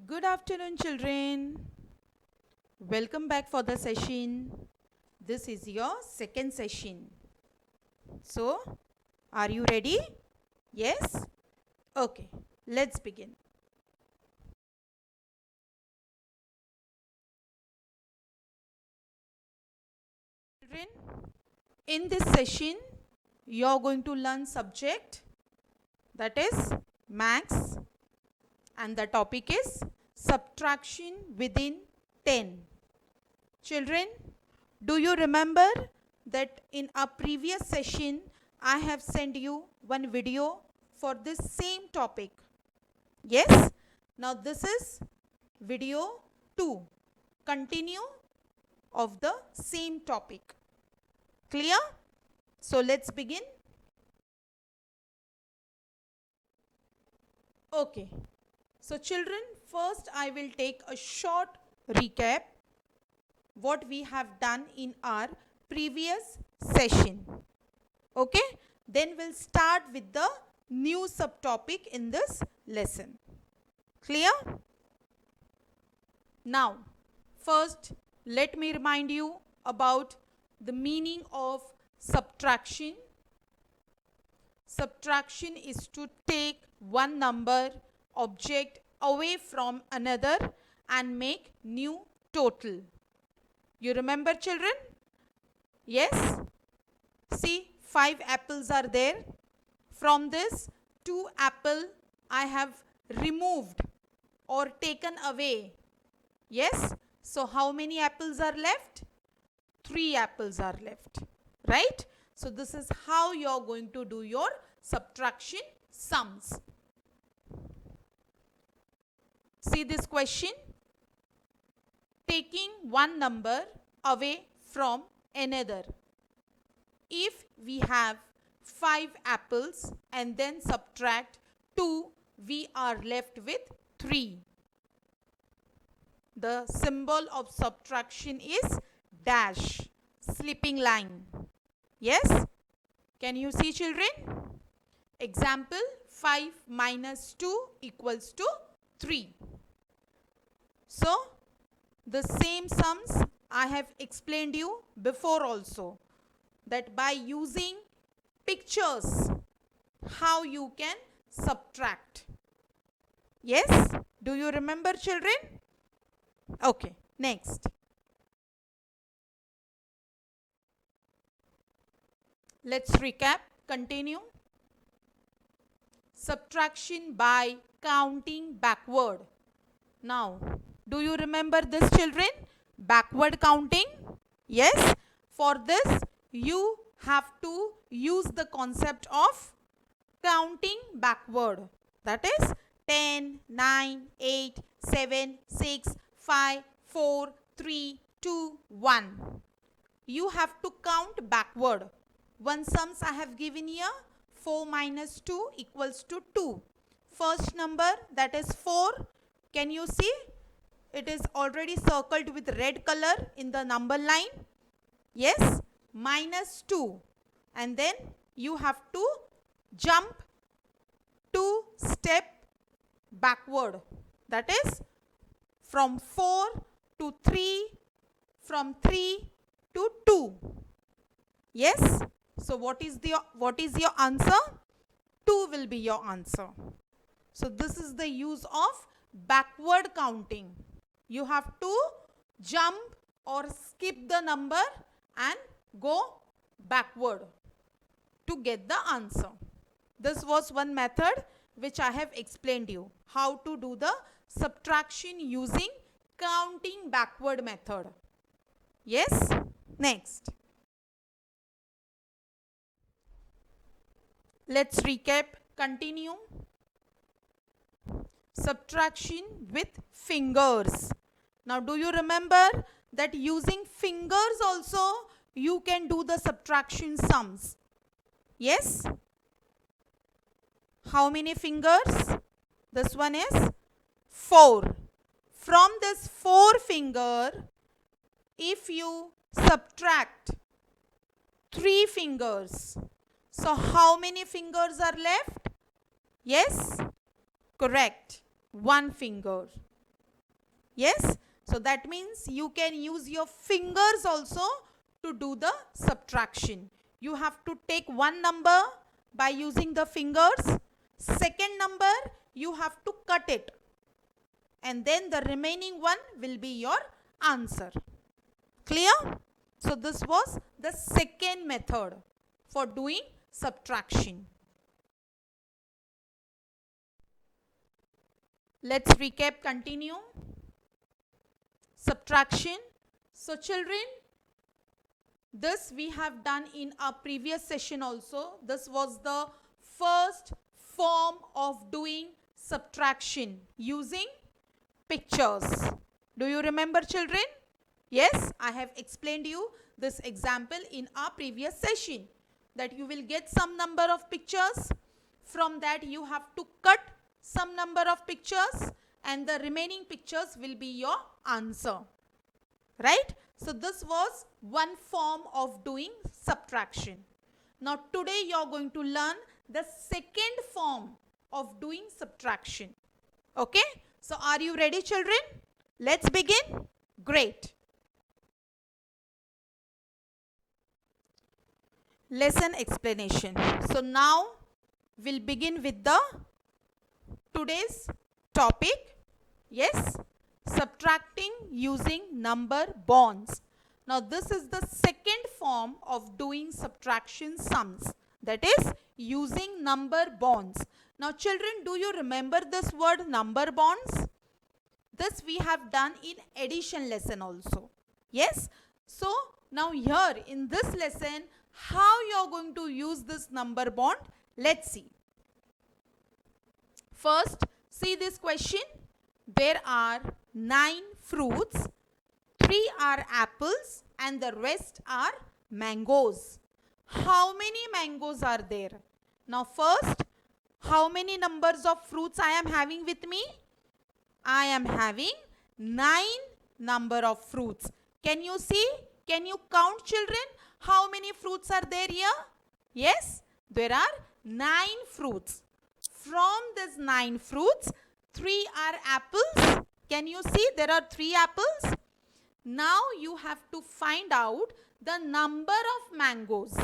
Good afternoon, children. Welcome back for the session. This is your second session. So, are you ready? Yes? Okay, let's begin. Children, in this session, you are going to learn subject that is maths, and the topic is subtraction within 10. Children, do you remember that in a previous session I have sent you one video for this same topic? Yes? Now this is video 2, continue of the same topic. Clear? So let's begin. Okay. So children, first I will take a short recap what we have done in our previous session. Okay? Then we'll start with the new subtopic in this lesson. Clear? Now, first let me remind you about the meaning of subtraction. Subtraction is to take one number, object away from another and make new total. You remember, children? Yes? See, 5 apples are there. From this, 2 apple I have removed or taken away. Yes? So, how many apples are left? 3 apples are left. Right? So, this is how you are going to do your subtraction sums. See this question. Taking one number away from another. If we have 5 apples and then subtract 2, we are left with 3. The symbol of subtraction is dash, slipping line. Yes? Can you see, children? Example, 5 minus 2 equals to 3. So, the same sums I have explained you before also, that by using pictures how you can subtract. Yes? Do you remember, children? Okay, next. Let's recap, continue. Subtraction by counting backward. Now, do you remember this, children? Backward counting? Yes? For this, you have to use the concept of counting backward. That is 10, 9, 8, 7, 6, 5, 4, 3, 2, 1. You have to count backward. One sums I have given here. 4 minus 2 equals to 2. First number, that is 4. Can you see? It is already circled with red color in the number line. Yes? Minus 2. And then you have to jump 2 steps backward. That is from 4 to 3, from 3 to 2. Yes? So what is your answer? 2 will be your answer. So this is the use of backward counting. You have to jump or skip the number and go backward to get the answer. This was one method which I have explained you. How to do the subtraction using counting backward method. Yes? Next. Let's recap, continue. Subtraction with fingers. Now, do you remember that using fingers also you can do the subtraction sums? Yes? How many fingers? This one is 4. From this 4 finger, if you subtract 3 fingers, so how many fingers are left? Yes? Correct. 1 finger. Yes, so that means you can use your fingers also to do the subtraction. You have to take one number by using the fingers. Second number, you have to cut it. And then the remaining one will be your answer. Clear? So this was the second method for doing subtraction. Let's recap, continue. Subtraction. So children, this we have done in our previous session also. This was the first form of doing subtraction using pictures. Do you remember, children? Yes, I have explained you this example in our previous session, that you will get some number of pictures. From that you have to cut some number of pictures and the remaining pictures will be your answer. Right? So this was one form of doing subtraction. Now today you are going to learn the second form of doing subtraction. Okay? So are you ready, children? Let's begin. Great. Lesson explanation. So now we'll begin with the today's topic. Yes, subtracting using number bonds. Now this is the second form of doing subtraction sums, that is using number bonds. Now children, do you remember this word number bonds? This we have done in addition lesson also. Yes. So now here in this lesson, how you are going to use this number bond? Let's see. First, see this question. There are 9 fruits, 3 are apples and the rest are mangoes. How many mangoes are there? Now first, how many numbers of fruits I am having with me? I am having 9 number of fruits. Can you see? Can you count, children? How many fruits are there here? Yes, there are 9 fruits. From these 9 fruits, 3 are apples. Can you see? There are 3 apples. Now you have to find out the number of mangoes.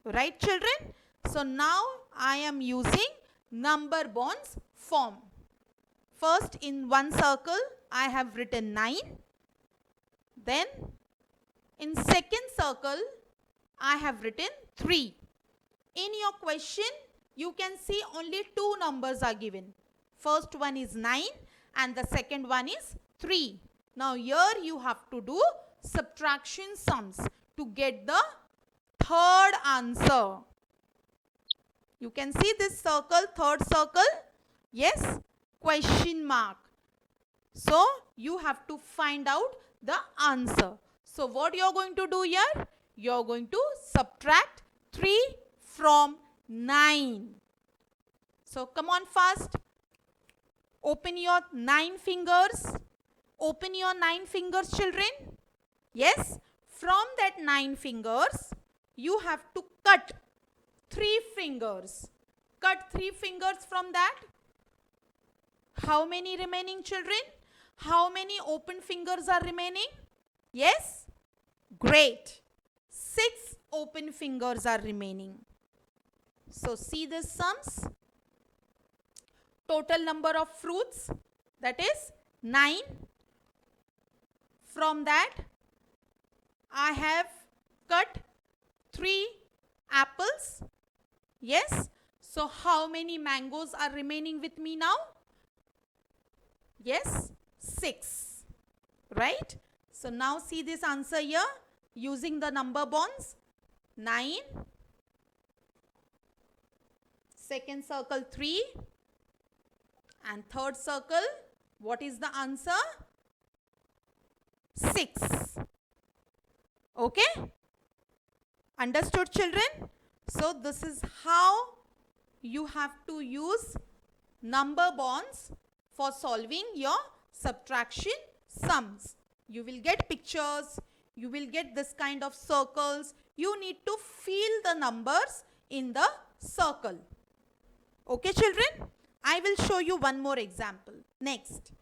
Right, children? So now I am using number bonds form. First, in one circle, I have written 9. Then, in second circle, I have written 3. In your question, you can see only 2 numbers are given. First one is 9 and the second one is 3. Now here you have to do subtraction sums to get the third answer. You can see this circle, third circle. Yes, question mark. So you have to find out the answer. So what you are going to do here? You are going to subtract 3 from 9. So come on fast. Open your 9 fingers. Open your 9 fingers, children. Yes. From that 9 fingers, you have to cut 3 fingers. Cut 3 fingers from that. How many remaining, children? How many open fingers are remaining? Yes? Great. 6 open fingers are remaining. So see the sums. Total number of fruits, that is 9. From that, I have cut 3 apples. Yes. So how many mangoes are remaining with me now? Yes, 6. Right? So now see this answer here using the number bonds. 9. Second circle 3. And third circle, what is the answer? 6. Okay? Understood, children? So this is how you have to use number bonds for solving your subtraction sums. You will get pictures, you will get this kind of circles. You need to feel the numbers in the circle. Okay, children? I will show you one more example. Next.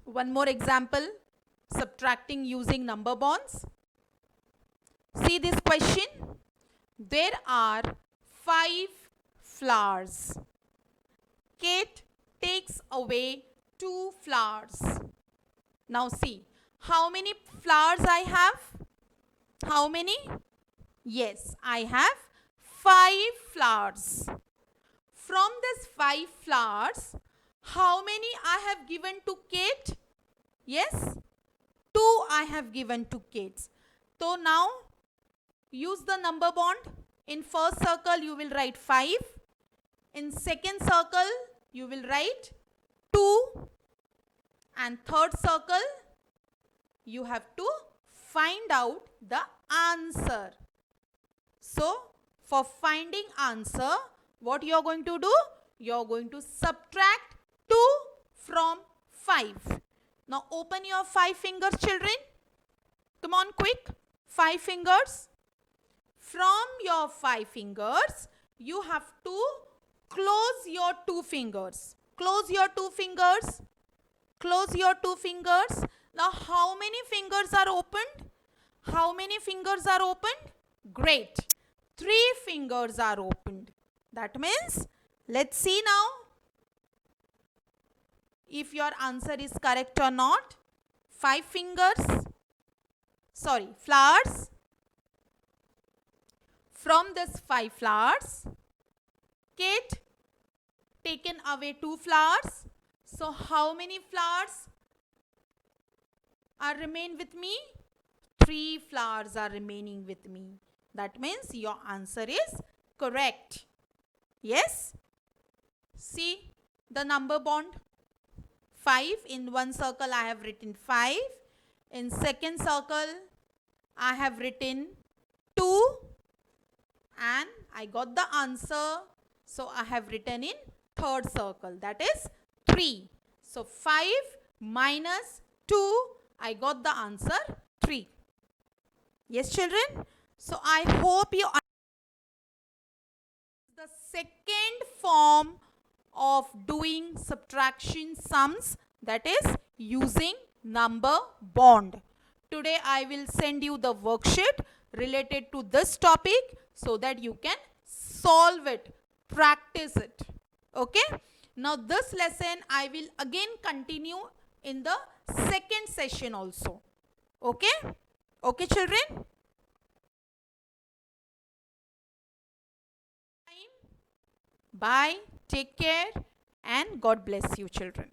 One more example, subtracting using number bonds. See this question. There are 5 flowers. Kate takes away 2 flowers. Now see, how many flowers I have? How many? Yes, I have 5 flowers. From these 5 flowers, how many I have given to Kate? Yes, 2 I have given to Kate. So now use the number bond. In first circle you will write 5. In second circle you will write 2. And third circle you have to find out the answer. So for finding answer, what you are going to do? You are going to subtract 2 from 5. Now open your 5 fingers, children. Come on, quick. 5 fingers. From your 5 fingers, you have to close your 2 fingers. Close your 2 fingers. Close your 2 fingers. Now how many fingers are opened? How many fingers are opened? Great. 3 fingers are opened. That means, let's see now if your answer is correct or not. 5 fingers. Sorry, flowers. From this 5 flowers, Kate taken away 2 flowers. So how many flowers are remain with me? 3 flowers are remaining with me. That means your answer is correct. Yes? See the number bond. 5. In one circle I have written 5. In second circle I have written 2. And I got the answer. So I have written in third circle. That is 3. So 5 minus 2. I got the answer 3. Yes, children? So I hope you understand the second form of doing subtraction sums, that is using number bond. Today I will send you the worksheet related to this topic so that you can solve it, practice it. Okay? Now this lesson I will again continue in the second session also. Okay? Okay, children? Bye. Take care and God bless you, children.